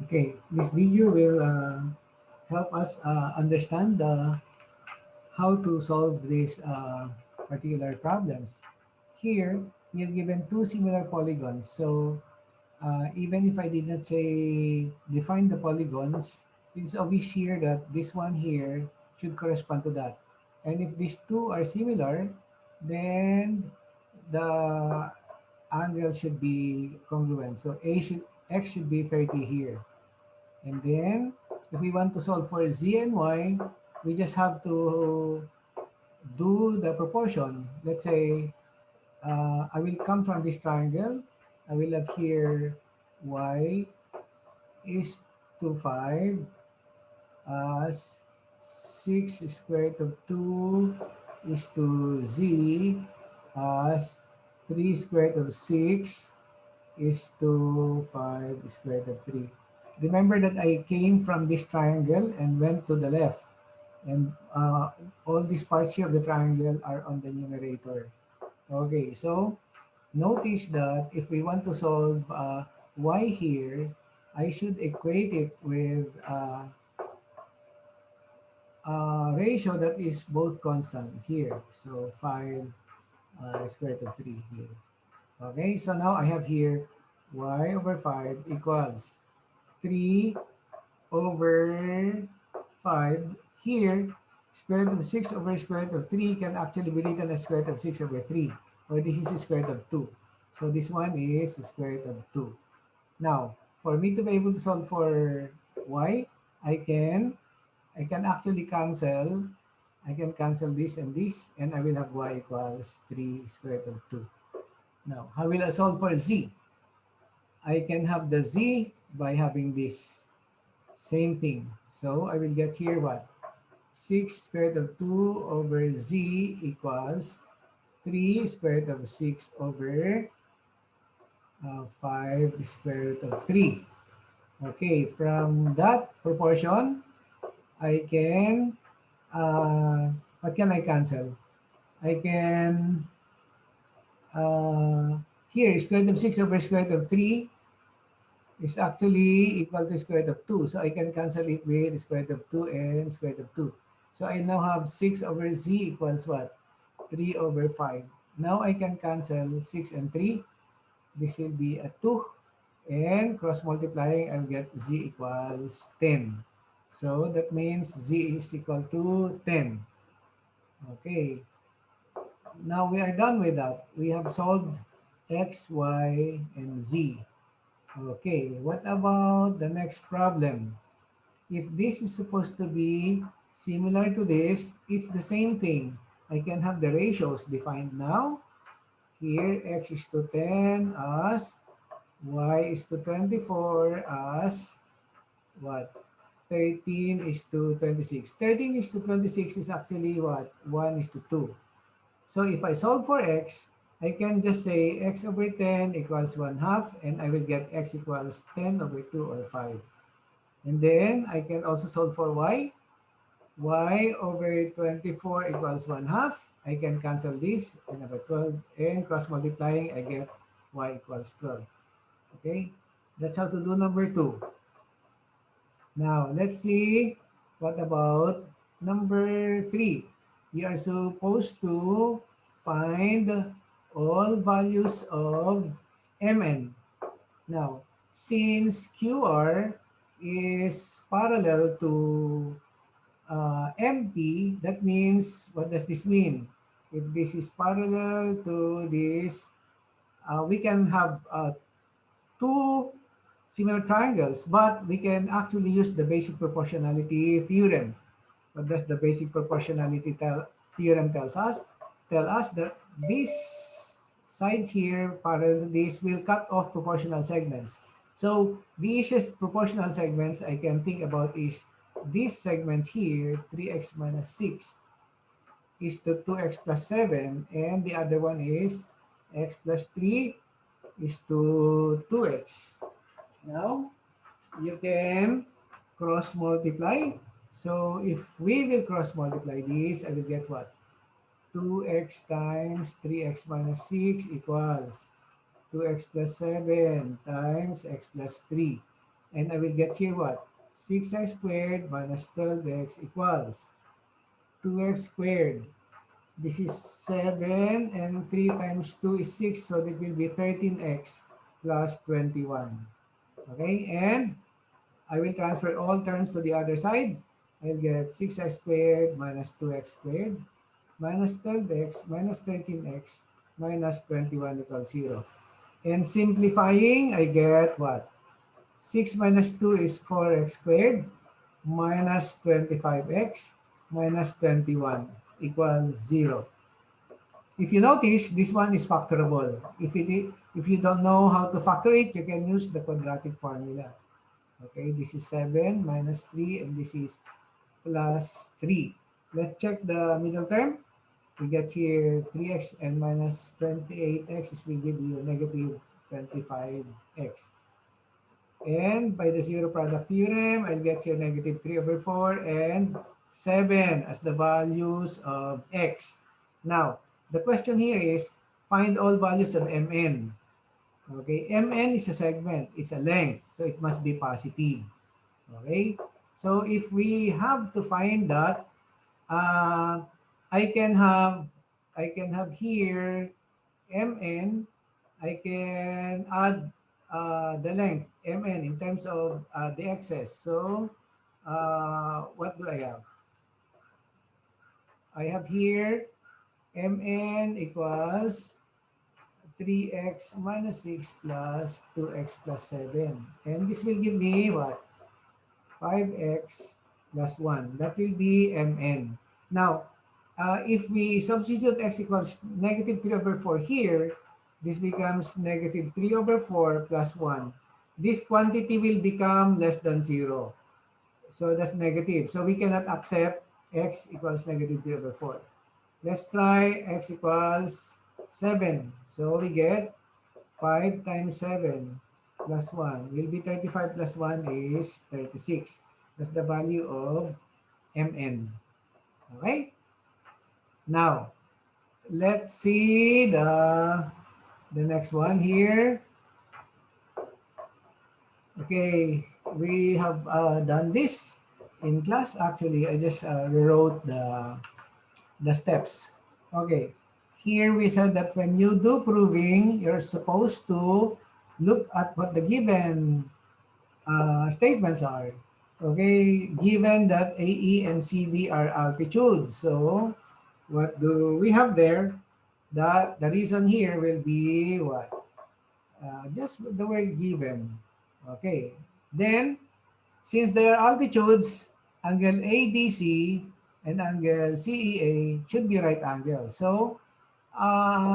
Okay, this video will help us understand how to solve these particular problems. Here, you're given two similar polygons. So even if I did not say define the polygons, it's obvious here that this one here should correspond to that. And if these two are similar, then the angle should be congruent. So x should be 30 here. And then, if we want to solve for z and y, we just have to do the proportion. Let's say I will come from this triangle. I will have here y is to 5 as 6 square root of 2 is to z as 3 square root of 6 is to 5 square root of 3. Remember that I came from this triangle and went to the left. And all these parts here of the triangle are on the numerator. Okay, so notice that if we want to solve y here, I should equate it with a ratio that is both constant here. So 5 square root of 3 here. Okay, so now I have here y over 5 equals 3 over 5. Here, square root of 6 over square root of 3 can actually be written as square root of 6 over 3. Or this is square root of 2. So this one is square root of 2. Now, for me to be able to solve for y, I can I can actually cancel. I can cancel this and this, and I will have y equals 3 square root of 2. Now, how will I solve for z? I can have the z by having this. Same thing. So I will get here what? 6 square root of 2 over z equals 3 square root of 6 over 5 square root of 3. Okay, from that proportion, I can, what can I cancel? I can, uh, here, square root of 6 over square root of 3 is actually equal to square root of 2. So I can cancel it with square root of 2 and square root of 2. So I now have 6 over z equals what? 3 over 5. Now I can cancel 6 and 3. This will be a 2. And cross multiplying, I'll get z equals 10. So that means z is equal to 10. Okay. Now we are done with that. We have solved x, y, and z. Okay, what about the next problem? If this is supposed to be similar to this, it's the same thing. I can have the ratios defined now. Here, x is to 10 as y is to 24 as what? 13 is to 26. 13 is to 26 is actually what? 1 is to 2. So if I solve for x, I can just say x over 10 equals 1 half, and I will get x equals 10 over 2 or 5. And then I can also solve for y. Y over 24 equals 1 half. I can cancel this and have a 12. And cross multiplying, I get y equals 12. Okay, that's how to do number 2. Now, let's see what about number 3. We are supposed to find all values of mn. Now, since QR is parallel to MP, that means, what does this mean? If this is parallel to this, we can have two similar triangles, but we can actually use the basic proportionality theorem. What does the basic proportionality theorem tells us? Tell us that this side here parallel to this will cut off proportional segments. So the easiest proportional segments I can think about is this segment here, 3x minus 6 is to 2x plus 7, and the other one is x plus 3 is to 2x. Now, you can cross multiply. So if we will cross multiply this, I will get what? 2x times 3x minus 6 equals 2x plus 7 times x plus 3. And I will get here what? 6x squared minus 12x equals 2x squared. This is 7 and 3 times 2 is 6. So it will be 13x plus 21. Okay, and I will transfer all terms to the other side. I'll get 6x squared minus 2x squared minus 12x minus 13x minus 21 equals 0. And simplifying, I get what? 6 minus 2 is 4x squared minus 25x minus 21 equals 0. If you notice, this one is factorable. If you don't know how to factor it, you can use the quadratic formula. Okay, this is 7 minus 3, and this is plus 3. Let's check the middle term. We get here 3x and minus 28x is will give you negative 25x. And by the zero product theorem, I'll get here negative 3 over 4 and 7 as the values of x. Now, the question here is, find all values of mn. Okay, mn is a segment, it's a length, so it must be positive. Okay, so if we have to find that, uh, I can have here mn. I can add the length mn in terms of the excess. So what do I have? I have here mn equals 3x minus 6 plus 2x plus 7. And this will give me what? 5x plus 1. That will be mn. Now, if we substitute x equals negative 3 over 4 here, this becomes negative 3 over 4 plus 1. This quantity will become less than 0. So that's negative. So we cannot accept x equals negative 3 over 4. Let's try x equals 7. So we get 5 times 7 plus 1 will be 35 plus 1 is 36. That's the value of mn. Okay? Now, let's see the next one here. Okay, we have done this in class. Actually, I just rewrote the steps. Okay, here we said that when you do proving, you're supposed to look at what the given statements are. Okay, given that AE and CD are altitudes. So what do we have there? That the reason here will be what? Just the word given. Okay. Then, since they are altitudes, angle ADC and angle CEA should be right angles. So,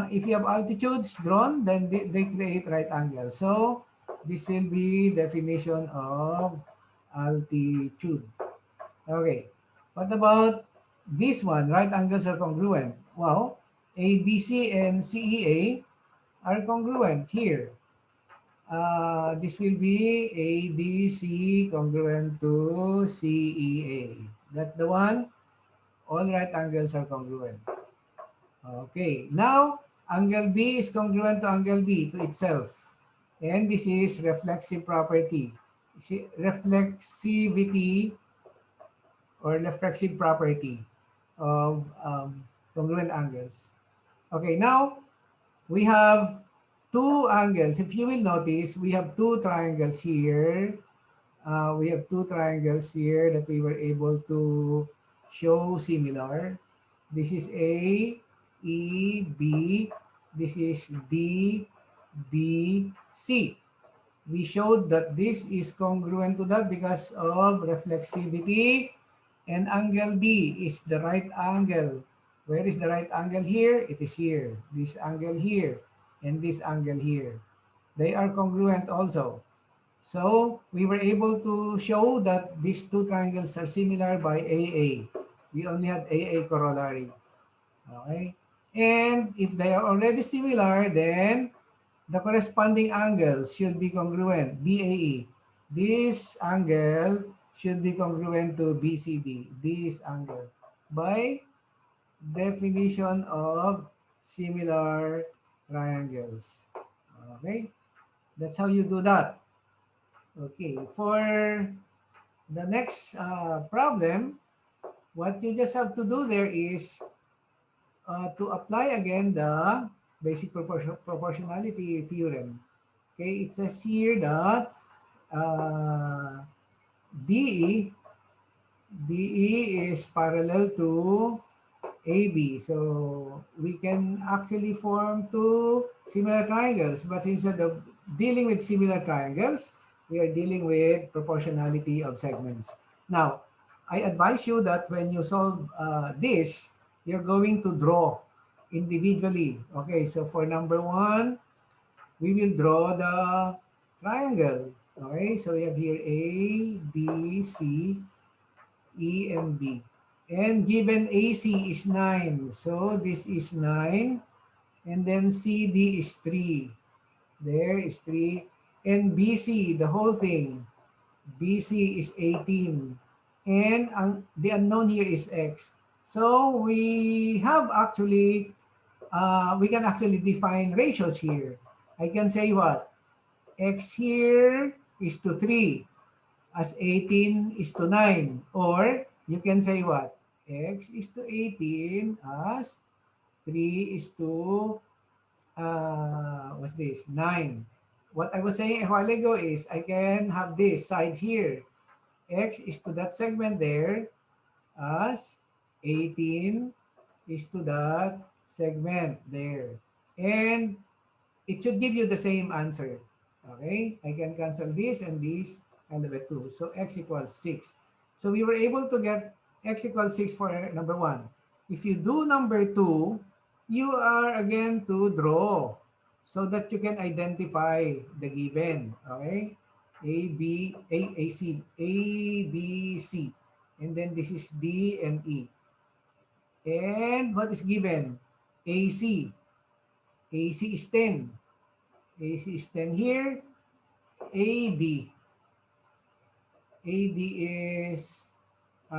if you have altitudes drawn, then they create right angles. So, this will be definition of altitude. Okay. What about this one? Right angles are congruent. Well, ADC and CEA are congruent here. This will be ADC congruent to CEA. That's the one. All right angles are congruent. Okay. Now, angle B is congruent to angle B to itself. And this is reflexive property. Reflexivity or reflexive property of congruent angles. Okay, now we have two angles. If you will notice, we have two triangles here. We have two triangles here that we were able to show similar. This is A, E, B. This is D, B, C. We showed that this is congruent to that because of reflexivity, and angle B is the right angle. Where is the right angle here? It is here. This angle here and this angle here. They are congruent also. So we were able to show that these two triangles are similar by AA. We only have AA corollary. Okay? And if they are already similar, then the corresponding angles should be congruent, BAE. This angle should be congruent to BCD, this angle, by definition of similar triangles. Okay? That's how you do that. Okay, for the next problem, what you just have to do there is to apply again the basic proportionality theorem. Okay, it says here that uh, DE, DE is parallel to AB. So we can actually form two similar triangles, but instead of dealing with similar triangles, we are dealing with proportionality of segments. Now, I advise you that when you solve this, you're going to draw individually. Okay, so for number one, we will draw the triangle. Okay, so we have here A, D, C, E, and B. And given AC is 9, so this is 9. And then CD is 3. There is 3. And BC, the whole thing, BC is 18. And the unknown here is X. So we have actually, we can actually define ratios here. I can say what? X here is to 3 as 18 is to 9. Or you can say what? X is to 18 as 3 is to, what's this? 9. What I was saying a while ago is I can have this side here. X is to that segment there as 18 is to that segment there. And it should give you the same answer. Okay? I can cancel this and this element 2. So x equals 6. So we were able to get x equals 6 for number 1. If you do number 2, you are again to draw so that you can identify the given. Okay? A, B, A, C, A, B, C. And then this is D and E. And what is given? AC. AC is 10. AC is 10 here. AD. AD is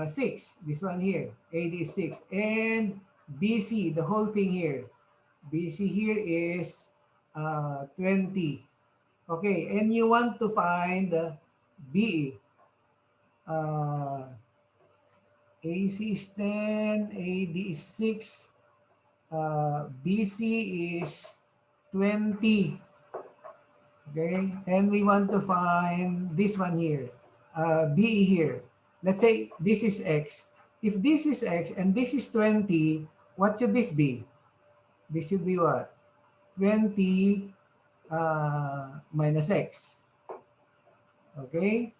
6. This one here. AD is 6. And BC, the whole thing here. BC here is 20. Okay, and you want to find BE. Uh, AC is 10. AD is 6. BC is 20. Okay, and we want to find this one here, BE here. Let's say this is X. If this is X and this is 20, what should this be? This should be what? 20 minus X. Okay?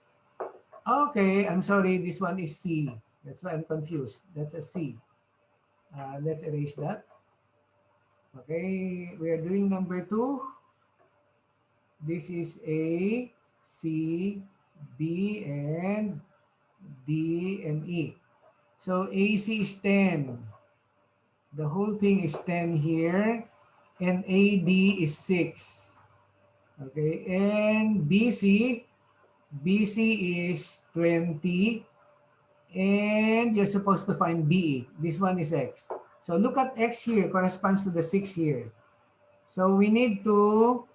Okay, I'm sorry, this one is C. That's why I'm confused. That's a C. Let's erase that. Okay, we are doing number 2. This is A, C, B, and D, and E. So AC is 10. The whole thing is 10 here. And AD is 6. Okay, and BC is 20. And you're supposed to find BE. This one is X. So look at X here, corresponds to the 6 here. So we need to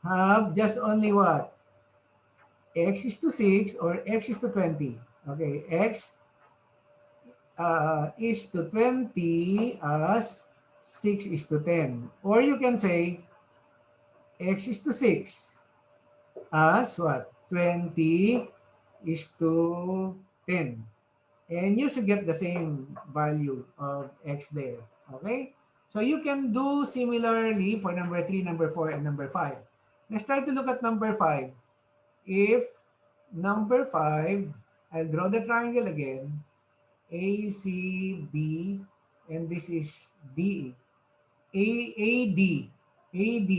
have just only what? X is to 6 or X is to 20. Okay, X is to 20 as 6 is to 10. Or you can say X is to 6 as what? 20 is to 10. And you should get the same value of X there. Okay? So you can do similarly for number 3, number 4, and number 5. Let's try to look at number 5. If number 5, I'll draw the triangle again. A, C, B, and this is D. AD. AD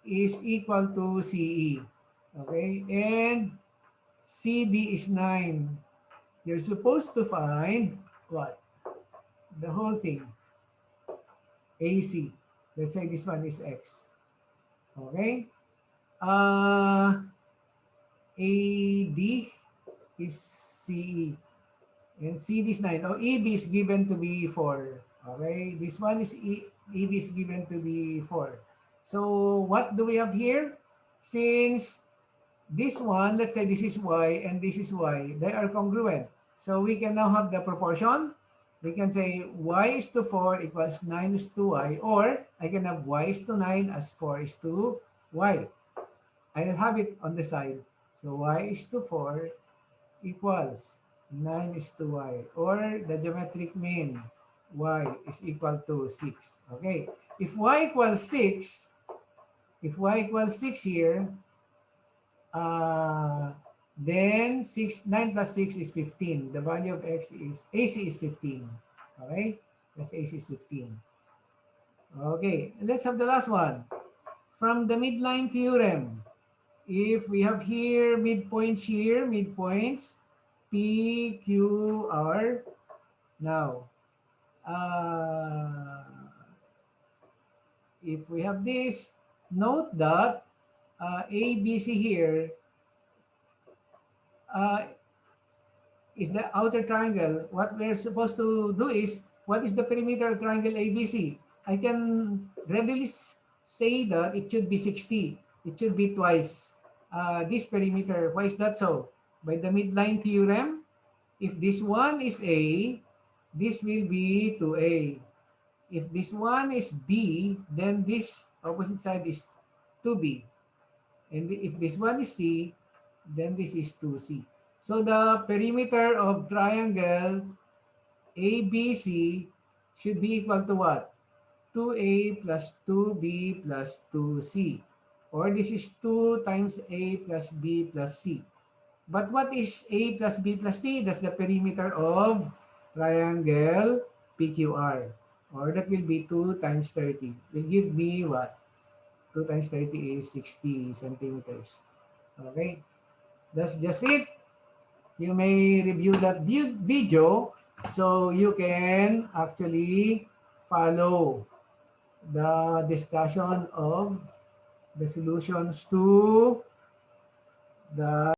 is equal to CE. Okay? And CD is 9. You're supposed to find what? The whole thing. AC. Let's say this one is X. Okay? AD is CE. And CD is 9. Oh, EB is given to be 4. Okay? This one is EB is given to be 4. So what do we have here? Since this one, let's say this is y and this is y, they are congruent. So we can now have the proportion. We can say y is to 4 equals 9 is to y, or I can have y is to 9 as 4 is to y. I'll have it on the side. So y is to 4 equals 9 is to y, or the geometric mean y is equal to 6. Okay, if y equals 6, if y equals 6 here, then 9 plus 6 is 15. The value of x is, AC is 15. Okay, that's AC is 15. Okay, let's have the last one. From the midline theorem, if we have here midpoints, P, Q, R. Now, if we have this, note that A, B, C here uh, is the outer triangle. What we're supposed to do is, what is the perimeter of triangle ABC? I can readily say that it should be 60. It should be twice this perimeter. Why is that so? By the midline theorem, if this one is A, this will be 2A. If this one is B, then this opposite side is 2B. And if this one is C, then this is 2C. So the perimeter of triangle ABC should be equal to what? 2A plus 2B plus 2C. Or this is 2 times A plus B plus C. But what is A plus B plus C? That's the perimeter of triangle PQR. Or that will be 2 times 30. Will give me what? 2 times 30 is 60 centimeters. Okay? That's just it. You may review that video so you can actually follow the discussion of the solutions to the